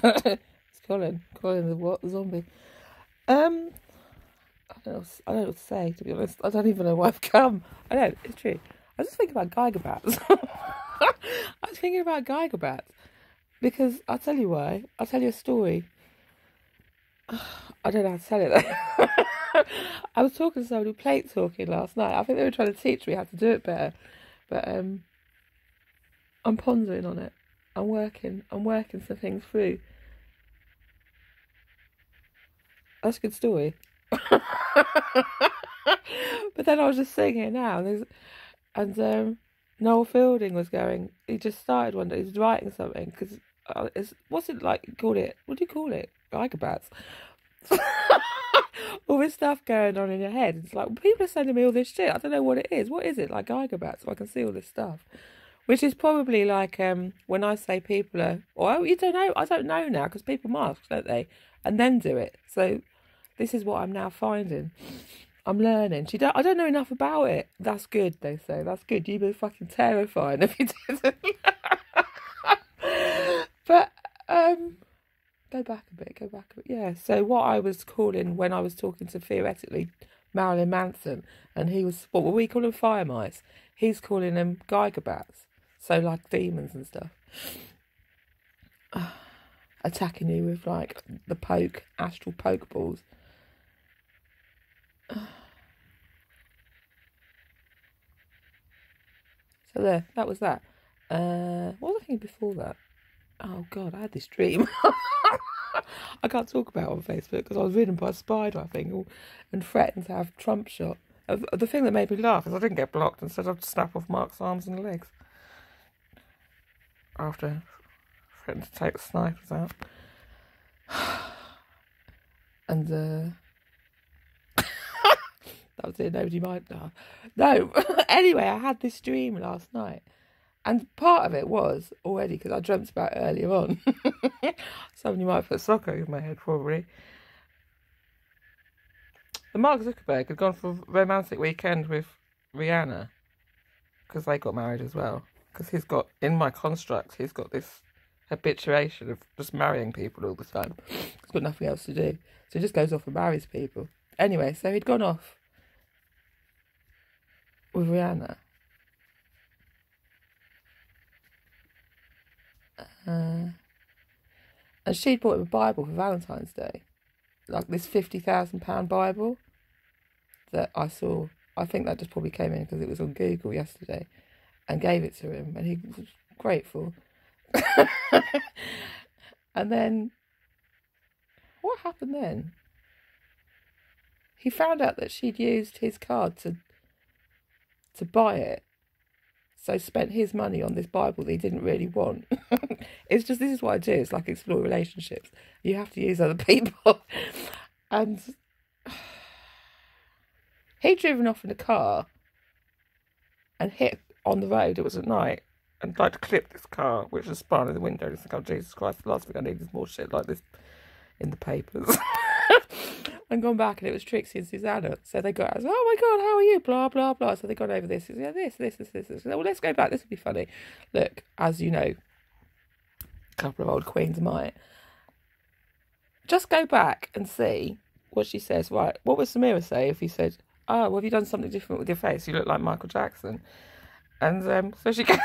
It's Colin. Colin the what? The zombie. I don't know what to say, to be honest. I don't even know why I've come. I don't, it's true. I was just thinking about Geiger bats. I was thinking about Geiger bats. Because I'll tell you why. I'll tell you a story. I don't know how to tell it though. I was talking to somebody, plate talking last night. I think they were trying to teach me how to do it better. But I'm pondering on it. I'm working some things through. That's a good story. But then I was just sitting here now, and Noel Fielding was going. He just started one day. He was writing something because what's it like? What do you call it? Geiger bats. All this stuff going on in your head. It's like people are sending me all this shit. I don't know what it is. What is it like Geiger bats? So I can see all this stuff, which is probably like when I say people are. Or you don't know. I don't know now because people mask, don't they? And then do it. So this is what I'm now finding. I'm learning. I don't know enough about it. That's good, they say. That's good. You'd be fucking terrifying if you didn't. But go back a bit. Yeah. So what I was calling when I was talking to theoretically Marilyn Manson, and he was, what were we calling, fire mice? He's calling them Geiger bats. So like demons and stuff. Attacking you with like the astral poke balls. So there, that was that. What was I thinking before that? Oh God, I had this dream. I can't talk about it on Facebook because I was ridden by a spider, I think, and threatened to have Trump shot. The thing that made me laugh is I didn't get blocked. Instead, I had to snap off Mark's arms and legs after threatening to take the snipers out. And that was it. Nobody might know. No. Anyway, I had this dream last night, and part of it was already because I dreamt about it earlier on. Somebody might put a sock over my head, probably. The Mark Zuckerberg had gone for a romantic weekend with Rihanna because they got married as well. Because he's got, in my construct, he's got this habituation of just marrying people all the time. He's got nothing else to do. So he just goes off and marries people. Anyway, so he'd gone off with Rihanna. And she'd bought him a Bible for Valentine's Day. Like this £50,000 Bible that I saw. I think that just probably came in because it was on Google yesterday, and gave it to him, and he was grateful. And then what happened then? He found out that she'd used his card to buy it, so spent his money on this Bible that he didn't really want. It's just, this is what I do. It's like explore relationships. You have to use other people. And he'd driven off in a car and hit on the road. It was at night. And tried to clip this car, which was spun in the window. And it's like, oh, Jesus Christ, the last thing I need is more shit like this in the papers. And gone back, and it was Trixie and Susanna. So they got, oh my God, how are you? Blah, blah, blah. So they got over this. Yeah, this. So, well, let's go back. This would be funny. Look, as you know, a couple of old queens might. Just go back and see what she says. Right, what would Samira say if he said, oh, well, have you done something different with your face? You look like Michael Jackson. And so she goes,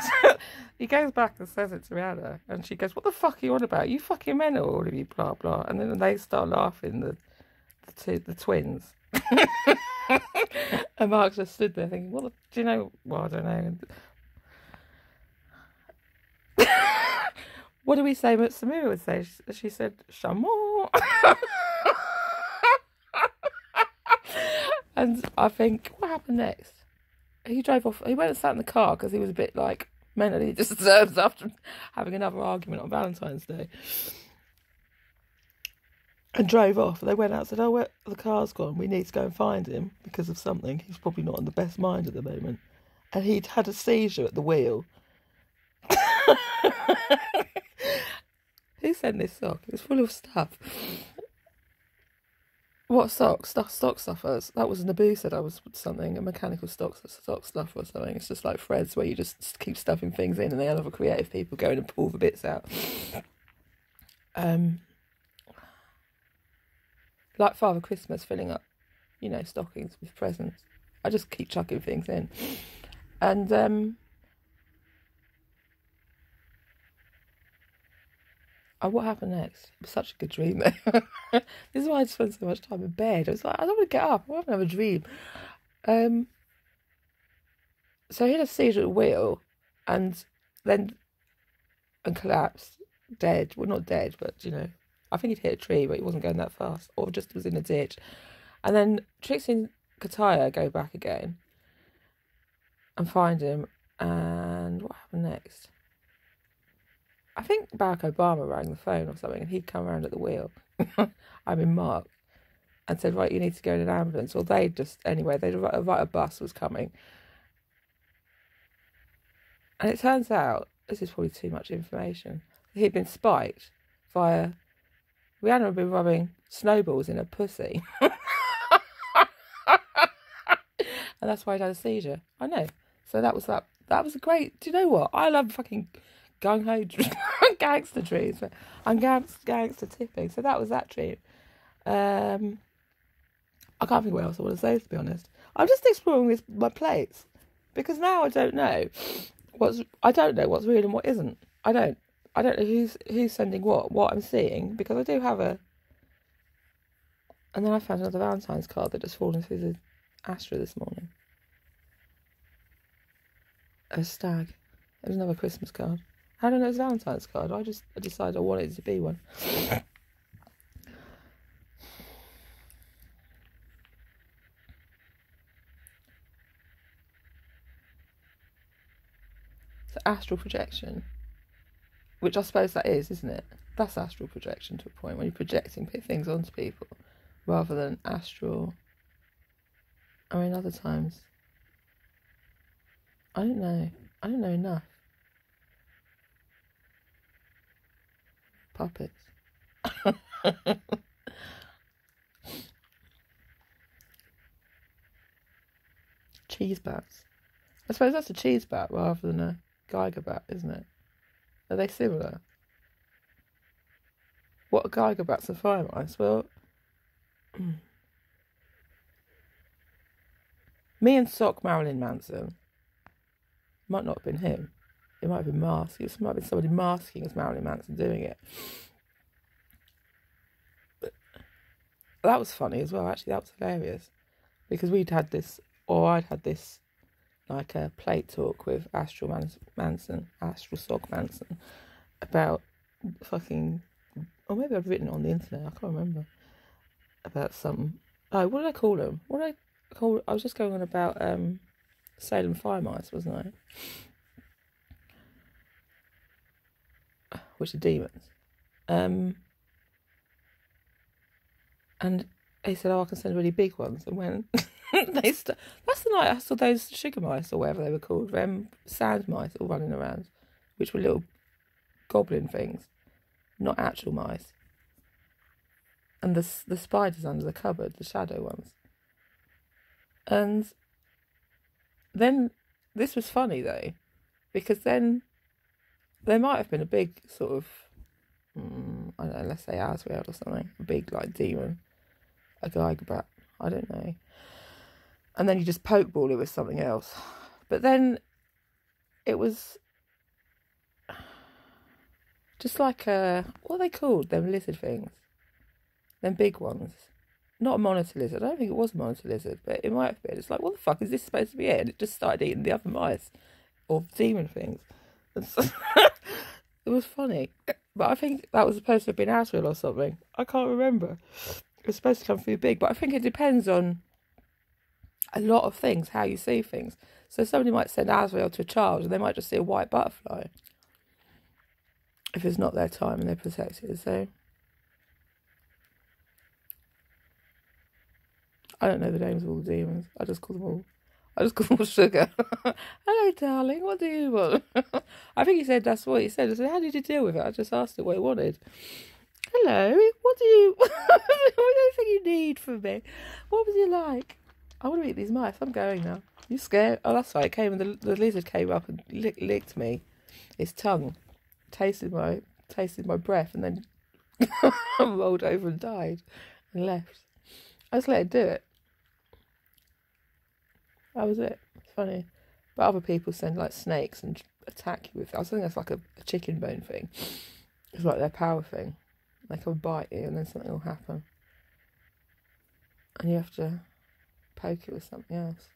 he goes back and says it to Rihanna. And she goes, what the fuck are you on about? You fucking mental, all of you, blah, blah. And then they start laughing, the twins. And Mark just stood there thinking, do you know? Well, I don't know. What do we say? What Samira would say? She said, Chamon. And I think, what happened next? He drove off. He went and sat in the car because he was a bit like mentally disturbed after having another argument on Valentine's Day. And drove off. They went out and said, oh, where the car's gone. We need to go and find him because of something. He's probably not in the best mind at the moment. And he'd had a seizure at the wheel. Who sent this sock? It was full of stuff. What sock? Stock stuffers. That was Naboo said I was something, a mechanical stock stuff or something. It's just like threads where you just keep stuffing things in, and they have other creative people going and pull the bits out. like Father Christmas filling up, stockings with presents. I just keep chucking things in. And what happened next? It was such a good dream though. This is why I spend so much time in bed. I was like, I don't want to get up. I want to have a dream. So he had a seizure at the wheel and collapsed, dead. Well, not dead, but, I think he'd hit a tree, but he wasn't going that fast, or just was in a ditch. And then Trixie and Kataya go back again and find him. And what happened next? I think Barack Obama rang the phone or something, and he'd come around at the wheel. Mark, and said, right, you need to go in an ambulance. Or they'd write a bus was coming. And it turns out, this is probably too much information, he'd been spiked via, Rihanna had been rubbing snowballs in her pussy. And that's why he'd had a seizure. I know. So that was that. That was a great, do you know what? I love fucking gung-ho gangster dreams. I'm gangster tipping. So that was that dream. I can't think what else I want to say, to be honest. I'm just exploring my plates. Because now I don't know what's real and what isn't. I don't know who's sending what I'm seeing, because I do have a. And then I found another Valentine's card that just fallen through the Astra this morning. A stag. It was another Christmas card. How do I know it's a Valentine's card? I decided I wanted it to be one. So astral projection, which I suppose that is, isn't it? That's astral projection to a point, when you're projecting things onto people rather than astral. I mean, other times, I don't know enough. Puppets. Cheese bats. I suppose that's a cheese bat rather than a Geiger bat, isn't it? Are they similar? What are Geiger bats and fire mice? Well, me and Sock Marilyn Manson. Might not have been him. It might have been masked. It might have been somebody masking as Marilyn Manson doing it. But that was funny as well. Actually, that was hilarious. Because I'd had this, like a plate talk with Astral Sock Manson, about fucking, or maybe I'd written it on the internet, I can't remember, about some, what did I call them? I was just going on about Salem fire mice, wasn't I? Which are demons. And he said, I can send really big ones. And when that's the night I saw those sugar mice, or whatever they were called, sand mice all running around, which were little goblin things, not actual mice. And the spiders under the cupboard, the shadow ones. And then, this was funny though, because then there might have been a big sort of, I don't know, let's say Asriel or something, a big like demon, a Geiger bat, I don't know. And then you just pokeball it with something else. But then it was just like what are they called? Them lizard things, them big ones. Not a monitor lizard. I don't think it was a monitor lizard, but it might have been. It's like, what the fuck is this supposed to be? And it just started eating the other mice or demon things. It was funny, but I think that was supposed to have been Asriel or something. I can't remember. It was supposed to come through big, but I think it depends on a lot of things, how you see things. So somebody might send Asriel to a child, and they might just see a white butterfly if it's not their time and they're protected. So I don't know the names of all the demons. I just call them all sugar. Hello, darling. What do you want? I think he said that's what he said. I said, how did you deal with it? I just asked it what he wanted. Hello. What do you think you need from me? What would you like? I want to eat these mice. I'm going now. You scared? Oh, that's right. It came and the lizard came up and licked me. Its tongue tasted my breath and then rolled over and died and left. I just let it do it. That was it. It's funny. But other people send like snakes and attack you with it. I think that's like a chicken bone thing. It's like their power thing. They come bite you and then something will happen. And you have to poke it with something else.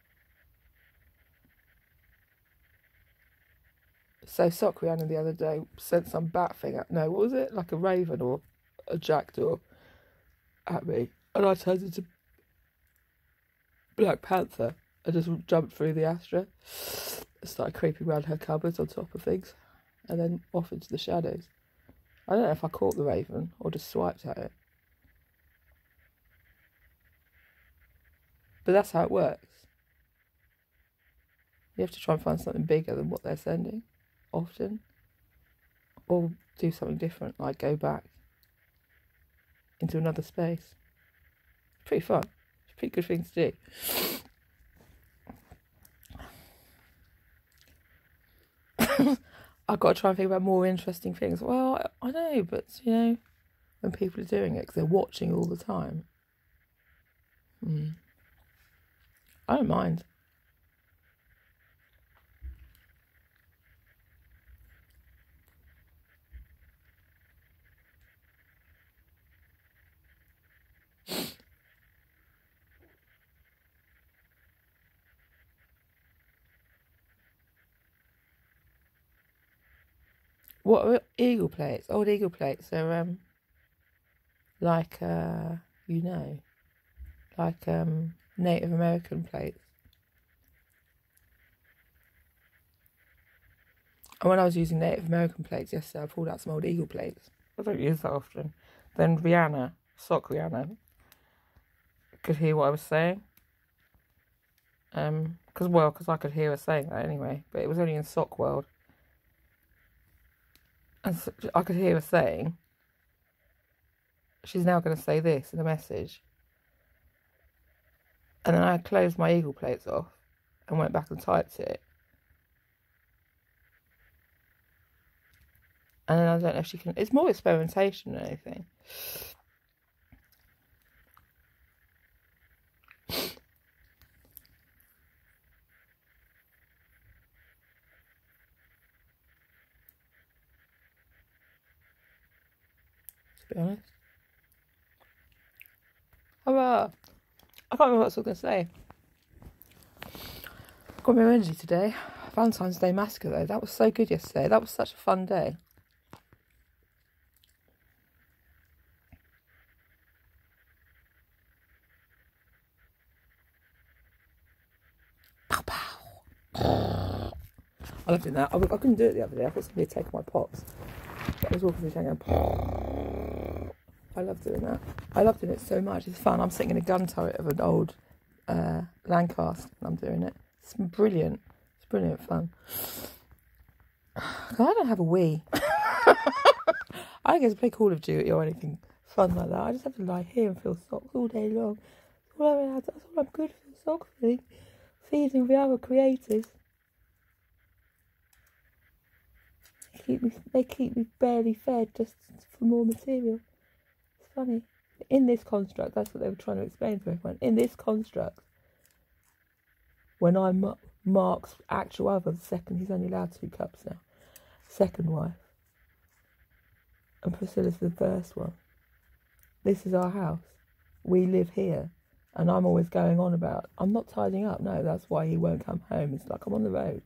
So Sock Rihanna the other day sent some bat thing at, no, what was it? Like a raven or a jackdaw at me. And I turned into Black Panther. I just jumped through the Astra. Started creeping around her cupboards on top of things. And then off into the shadows. I don't know if I caught the raven or just swiped at it. But that's how it works. You have to try and find something bigger than what they're sending, often. Or do something different, like go back into another space. It's pretty fun. It's a pretty good thing to do. I've got to try and think about more interesting things. Well, I know, but, you know, when people are doing it, because they're watching all the time. I don't mind. What are eagle plates? Old eagle plates. They're like you know, like Native American plates. And when I was using Native American plates yesterday, I pulled out some old eagle plates. I don't use that often. Then Rihanna, Sock Rihanna, could hear what I was saying. Because I could hear her saying that anyway, but it was only in sock world. And so I could hear her saying, she's now going to say this in a message. And then I closed my eagle plates off and went back and typed it. And then I don't know if she can... It's more experimentation than anything. To be honest. Hurrah! I can't remember what I was going to say. Got my energy today. Valentine's Day Massacre though. That was so good yesterday. That was such a fun day. Pow pow. I loved doing that. I couldn't do it the other day. I thought somebody had taken my pops. But I was walking through going, I love doing that. I love doing it so much. It's fun. I'm sitting in a gun turret of an old Lancaster and I'm doing it. It's brilliant. It's brilliant fun. I don't have a Wii. I don't get to play Call of Duty or anything fun like that. I just have to lie here and feel socks all day long. That's all I'm good for. Sock feeding the other creators. They keep me barely fed just for more material. It's funny. In this construct, that's what they were trying to explain to everyone. In this construct, when I'm Mark's actual other, the second, he's only allowed 2 cups now. Second wife. And Priscilla's the first one. This is our house. We live here. And I'm always going on about, I'm not tidying up. No, that's why he won't come home. It's like I'm on the road.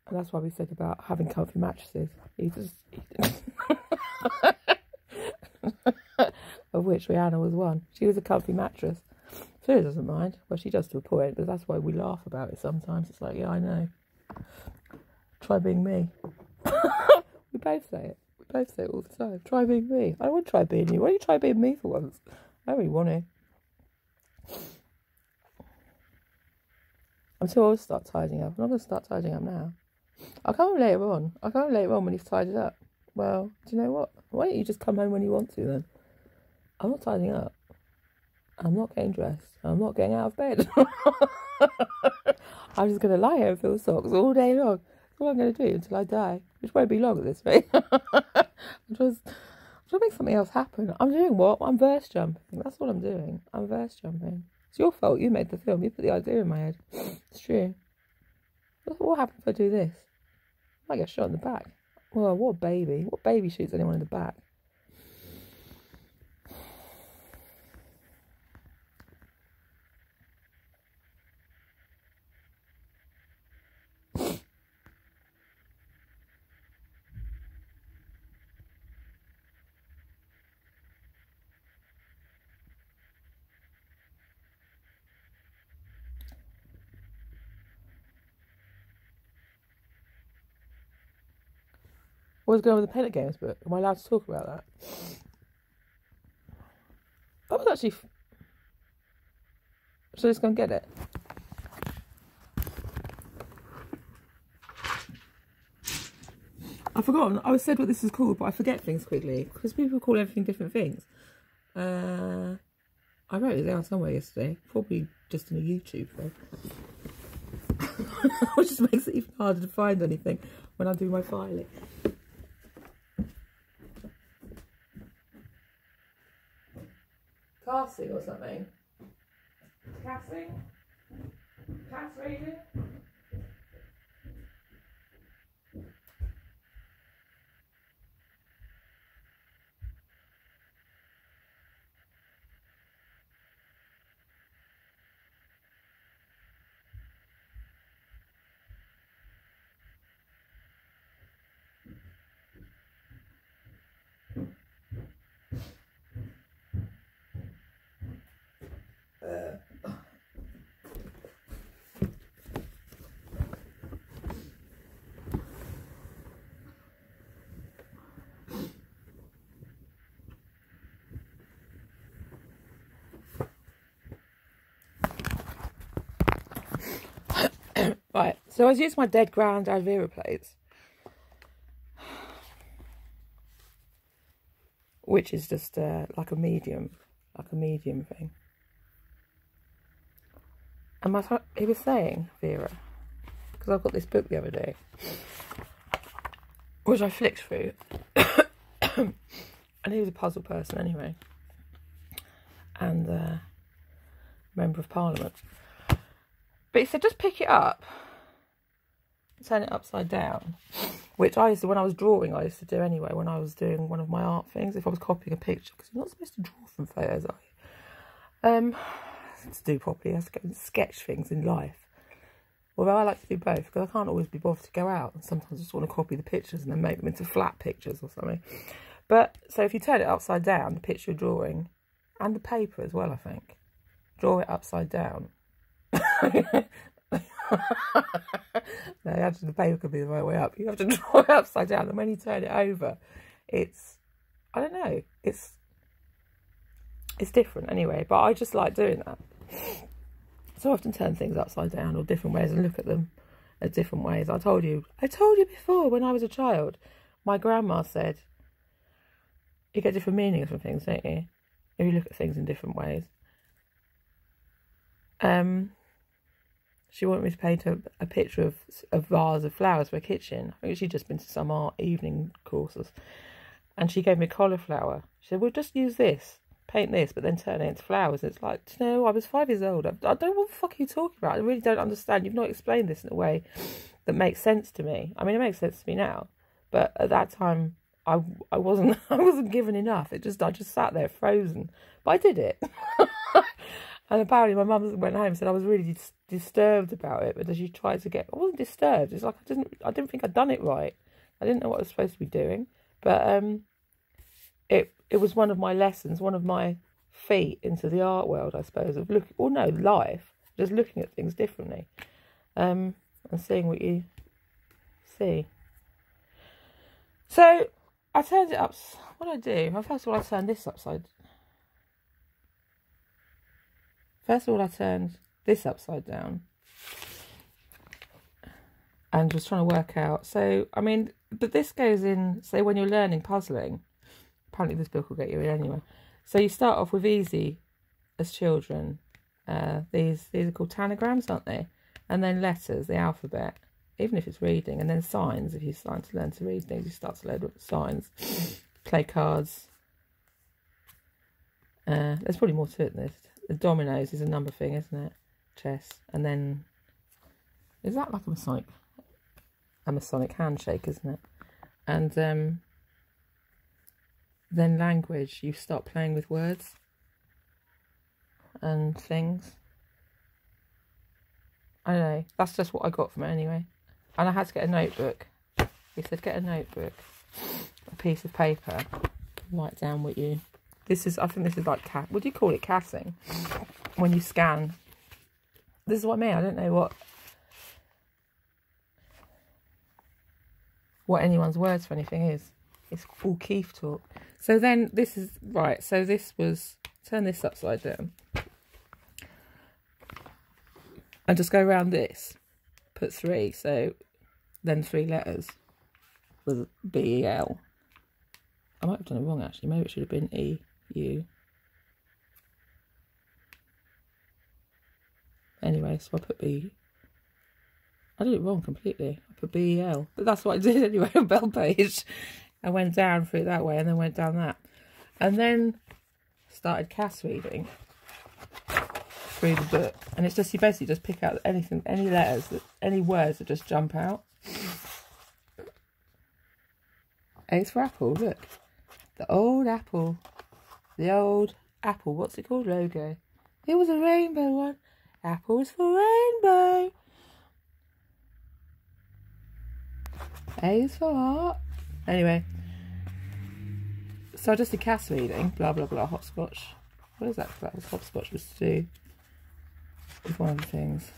And that's why we said about having comfy mattresses. Of which Rihanna was one. She was a comfy mattress. Phil doesn't mind. Well, she does to a point, but that's why we laugh about it sometimes. It's like, yeah, I know. Try being me. We both say it. We both say it all the time. Try being me. I don't want to try being you. Why don't you try being me for once? I don't really want to. Until I start tidying up. I'm not going to start tidying up now. I'll come home later on. I'll come home later on when he's tidied up. Well, do you know what? Why don't you just come home when you want to then? I'm not tidying up. I'm not getting dressed. I'm not getting out of bed. I'm just going to lie here and feel socks all day long. That's what I'm going to do until I die. which won't be long at this rate. I'm trying to make something else happen. I'm doing what? I'm verse jumping. That's what I'm doing. I'm verse jumping. It's your fault. You made the film. You put the idea in my head. It's true. What happens if I do this? I might get shot in the back. Well, what baby? What baby shoots anyone in the back? What's going on with the Pennant Games book? Am I allowed to talk about that? I was actually... So let's go and get it. I've forgotten. I said what this is called, but I forget things quickly. Because people call everything different things. I wrote it down somewhere yesterday. Probably just in a YouTube thing. Which just makes it even harder to find anything when I do my filing. Casting or something. Casting? Cast reading? Right, so I was using my dead ground Alvira plates, which is just like a medium thing. And he was saying, Vera, because I've got this book the other day, which I flicked through, and he was a puzzle person anyway, and member of Parliament. But he said, just pick it up, turn it upside down, which I used to, when I was drawing, I used to do anyway, when I was doing one of my art things, if I was copying a picture, because you're not supposed to draw from photos, are you? To do properly, you have to go and sketch things in life. Although I like to do both, because I can't always be bothered to go out, and sometimes I just want to copy the pictures and then make them into flat pictures or something. But, so if you turn it upside down, the picture you're drawing, and the paper as well, I think, draw it upside down. No, actually the paper could be the right way up. You have to draw it upside down, and when you turn it over, it's, I don't know, it's different anyway, but I just like doing that. So I often turn things upside down or different ways and look at them as different ways. I told you before, when I was a child, my grandma said, you get different meanings from things, don't you? If you look at things in different ways. She wanted me to paint a picture of a vase of flowers for a kitchen. I think she'd just been to some art evening courses. And she gave me cauliflower. She said, well, just use this, paint this, but then turn it into flowers. And it's like, you know, I was 5 years old. I don't know what the fuck are you talking about. I really don't understand. You've not explained this in a way that makes sense to me. I mean, it makes sense to me now. But at that time, I wasn't given enough. I just sat there frozen. But I did it. And apparently my mum went home and said I was really disturbed about it, because she tried to get... I wasn't disturbed. It's like I didn't think I'd done it right. I didn't know what I was supposed to be doing. But it was one of my lessons, one of my feet into the art world, I suppose, of life, just looking at things differently, and seeing what you see. So I turned it up. What did I do? Well, first of all, I turned this upside. First of all, I turned this upside down and was trying to work out. So, I mean, but this goes in, say, when you're learning puzzling. Apparently this book will get you in anyway. So you start off with easy as children. These are called tanagrams, aren't they? And then letters, the alphabet. even if it's reading, and then signs. If you're starting to learn to read things, you start to learn signs. Play cards. There's probably more to it than this. The dominoes is a number thing, isn't it? Chess. And then, is that like a Masonic handshake, isn't it? And then language, you start playing with words and things. I don't know, that's just what I got from it anyway. And I had to get a notebook. He said, get a notebook, a piece of paper, write down what you... This is, I think this is like, what do you call it, cassing? When you scan. This is what I mean, I don't know what anyone's words for anything is. It's all Keith talk. So then this is, right, so this was, turn this upside down. And just go around this, put 3, so then 3 letters with B-E-L. I might have done it wrong actually, maybe it should have been E-U. Anyway, so I put I did it wrong completely. I put B-E-L, but that's what I did anyway on Bellpage. I went down through it that way and then went down that. And then started cast reading through the book, and it's just, you basically just pick out anything, any letters, any words that just jump out. A's for apple, look. The old apple. The old apple, what's it called? Logo. It was a rainbow one. Apples for rainbow. A's for art. Anyway. So I just did cast reading, blah, blah, blah, hopscotch. What is that? That was hopscotch was to do with one of the things.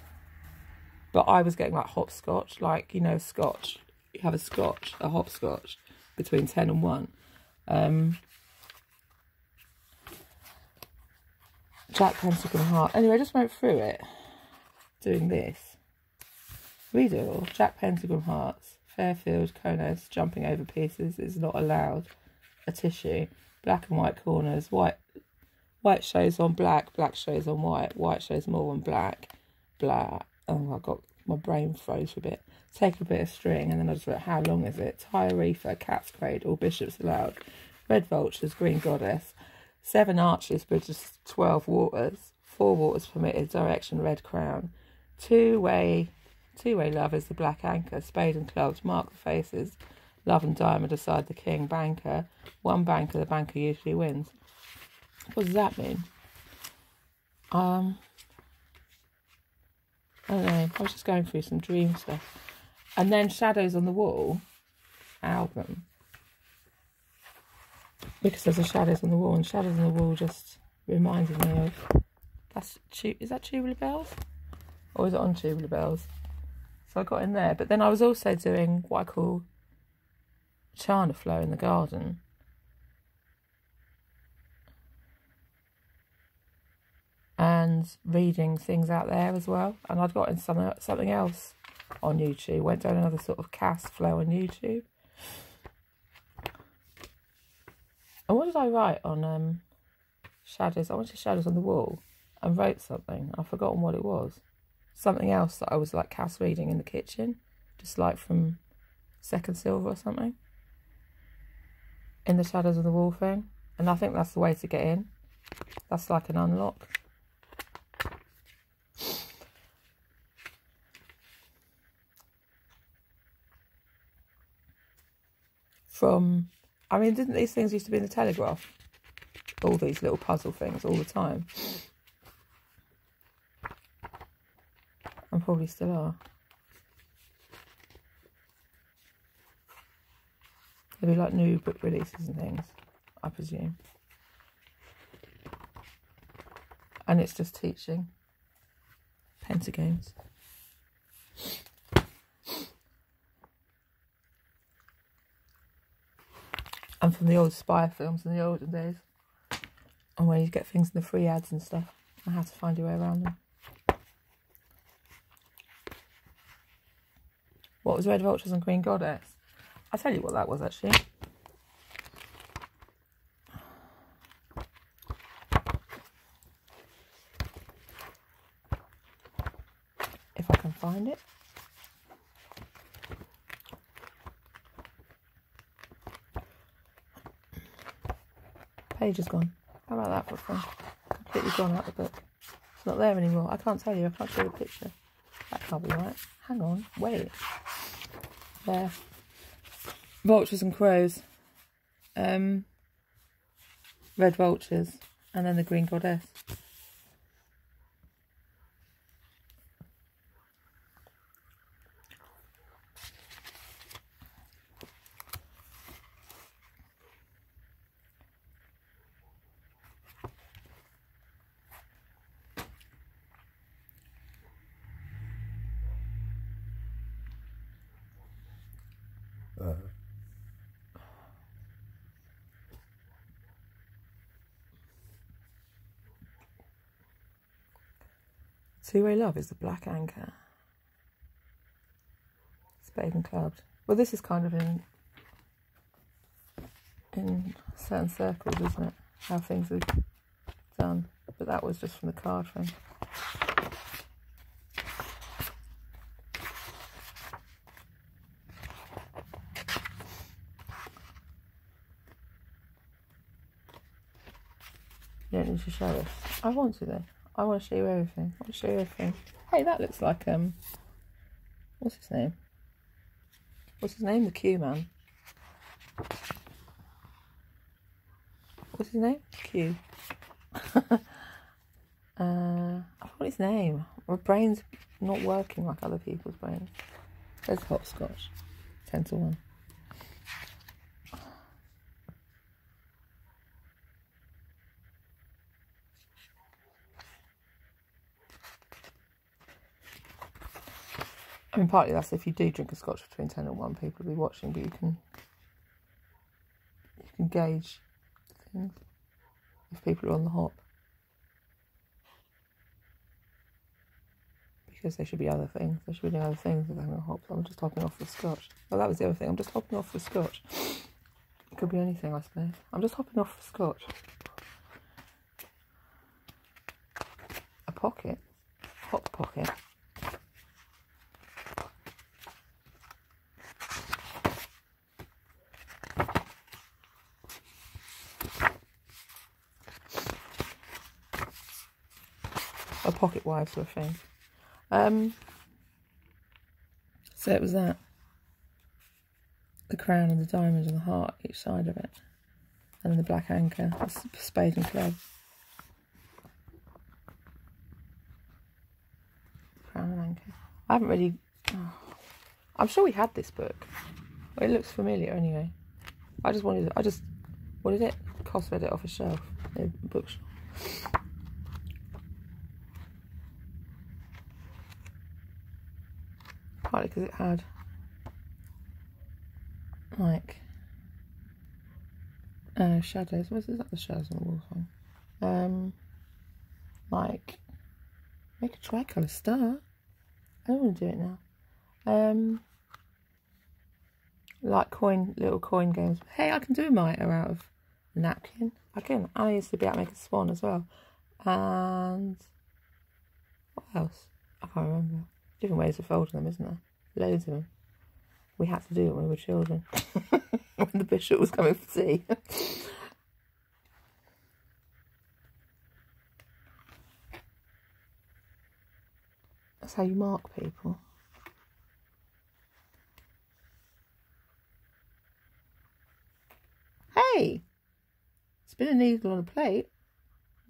But I was getting like hopscotch, like, you know, scotch. You have a hopscotch between 10 and 1. Jack, Pentagon, Heart. Anyway, I just went through it, doing this. Read it all. Jack, Pentagon, Hearts. Fairfield, Konos, jumping over pieces is not allowed. A tissue. Black and white corners. White shows on black, black shows on white shows more on black. Black. Oh, I got, my brain froze for a bit. Take a bit of string, and then I just wrote, how long is it? Tie a reefer, cat's cradle, bishops allowed. Red vultures, green goddess. 7 arches, bridges, 12 waters. 4 waters permitted, direction, red crown. Two-way love is the black anchor. Spade and clubs, mark the faces. Love and diamond decide the king. Banker. 1 banker, the banker usually wins. What does that mean? I don't know. I was just going through some dream stuff. And then Shadows on the Wall album. Because there's a Shadows on the Wall, and Shadows on the Wall just reminded me of... Is that Tubular Bells? Or is it on Tubular Bells? So I got in there. But then I was also doing what I call China Flow in the garden. And reading things out there as well. And I'd got in something else on YouTube. Went down another sort of cast flow on YouTube. And what did I write on Shadows? I went to Shadows on the Wall and wrote something. I've forgotten what it was. Something else that I was like cast reading in the kitchen. Just like from Second Silver or something. In the Shadows on the Wall thing. And I think that's the way to get in. That's like an unlock. I mean, didn't these things used to be in the Telegraph? All these little puzzle things all the time. And probably still are. There'll be like new book releases and things, I presume. And it's just teaching pentagames. And from the old spy films in the olden days. And where you get things in the free ads and stuff. And how to find your way around them. What was Red Vultures and Green Goddess? I'll tell you what that was actually. If I can find it. Page is gone. How about that for fun? Completely gone out of the book. It's not there anymore. I can't tell you. I can't show you the picture. That can't be right. Hang on. Wait. There. Vultures and crows. Red vultures. And then the green goddess. Two-way love is the black anchor. Spade and clubbed. Well, this is kind of in certain circles, isn't it? How things are done. But that was just from the card thing. You don't need to show us. I want to though. I want to show you everything. I want to show you everything. Hey, that looks like what's his name? What's his name? The Q man. What's his name? Q. I forgot his name. My brain's not working like other people's brains. There's hopscotch. 10 to 1. I mean, partly that's if you do drink a scotch between 10 and 1, people will be watching, but you can gauge things if people are on the hop. Because there should be other things. There should be doing other things with having a hop. So I'm just hopping off the scotch. Well, that was the other thing. I'm just hopping off the scotch. It could be anything, I suppose. I'm just hopping off the scotch. A pocket. Hot pocket. A pocket wives were a thing. So it was that. The crown and the diamonds and the heart each side of it. And then the black anchor, the spade and club. Crown and anchor. I haven't really... Oh, I'm sure we had this book. Well, it looks familiar anyway. I just what did it? Cost read it off a shelf. A bookshelf. Partly because it had like shadows. What is that? The shadows on the wall thing. Like make a tricolour star. I don't want to do it now. Like little coin games. Hey, I can do a mitre out of a napkin. I can. I used to be able to make a swan as well. And what else? I can't remember. Different ways of folding them, isn't there? Loads of them. We had to do it when we were children. When the bishop was coming for tea. That's how you mark people. Hey! Spin a needle on a plate.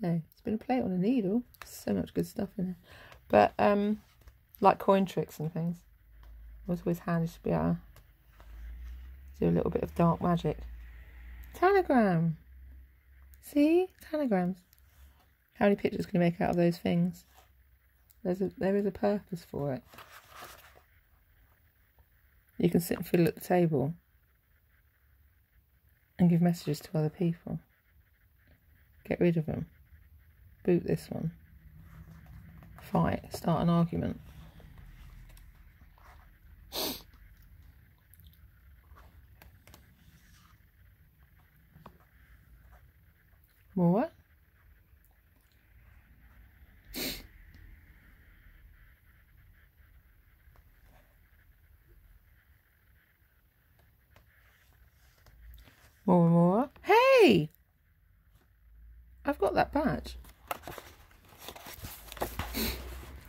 No, spin a plate on a needle. So much good stuff in there. But, like coin tricks and things. It was always handy to be able to do a little bit of dark magic. Tanagram! See? Tanagrams. How many pictures can you make out of those things? There is a purpose for it. You can sit and fiddle at the table and give messages to other people. Get rid of them. Boot this one. Fight. Start an argument. More? More. Hey! I've got that badge.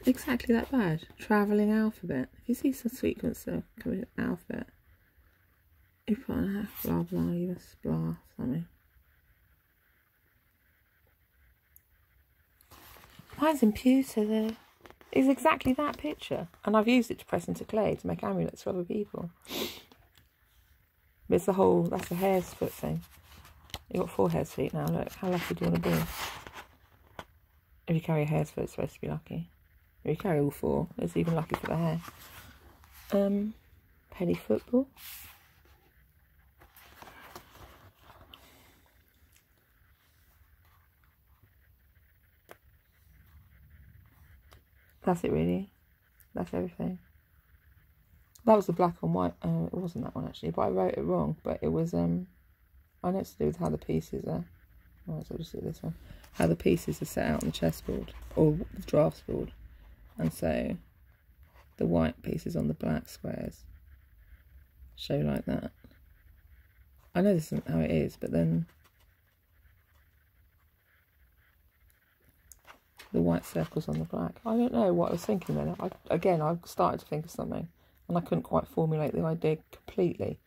Exactly that badge. Travelling alphabet. If you see some sequence coming up alphabet, you put on blah blah, US blah something. Mine's in pewter though. It's exactly that picture. And I've used it to press into clay to make amulets for other people. But it's that's the hare's foot thing. You've got 4 hare's feet now, look. How lucky do you want to be? If you carry a hare's foot, it's supposed to be lucky. If you carry all 4, it's even lucky for the hare. Penny football. That's it really. That's everything. That was the black and white. It wasn't that one actually, but I wrote it wrong. But it was, I know it's to do with how the pieces are. Well, so I'll just do this one. How the pieces are set out on the chessboard, or the drafts board. And so, the white pieces on the black squares show like that. I know this isn't how it is, but then the white circles on the black. I don't know what I was thinking then. I started to think of something and I couldn't quite formulate the idea completely.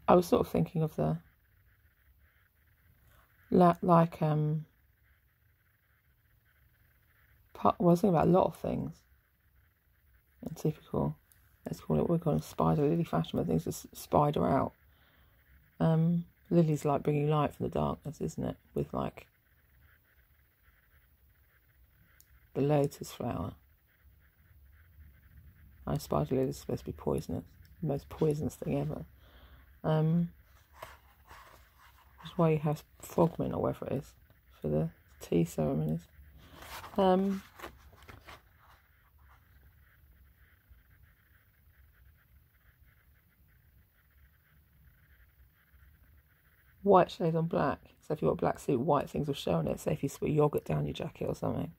I was sort of thinking of the, like, I was thinking about a lot of things. In typical, let's call it, we're calling spider lily fashion, but things to spider out. Lily's like bringing light from the darkness, isn't it? With like the lotus flower. Spider lily is supposed to be poisonous, the most poisonous thing ever. That's why you have frogmen or whatever it is for the tea ceremonies. White shades on black. So if you've got a black suit, white things will show on it. Say if you put yogurt down your jacket or something.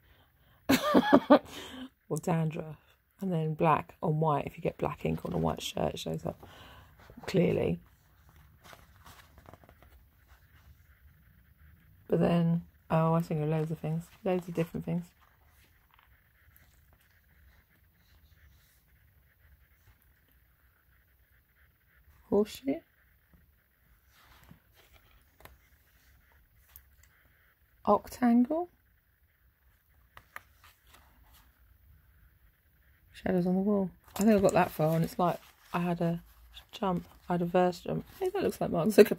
Or dandruff. And then black on white. If you get black ink on a white shirt, it shows up clearly. But then, oh, I think of loads of things. Loads of different things. Horseshoe. Octangle. Shadows on the wall. I think I got that far and it's like I had a jump. I had a verse jump. Hey, that looks like Mark Zuckerberg.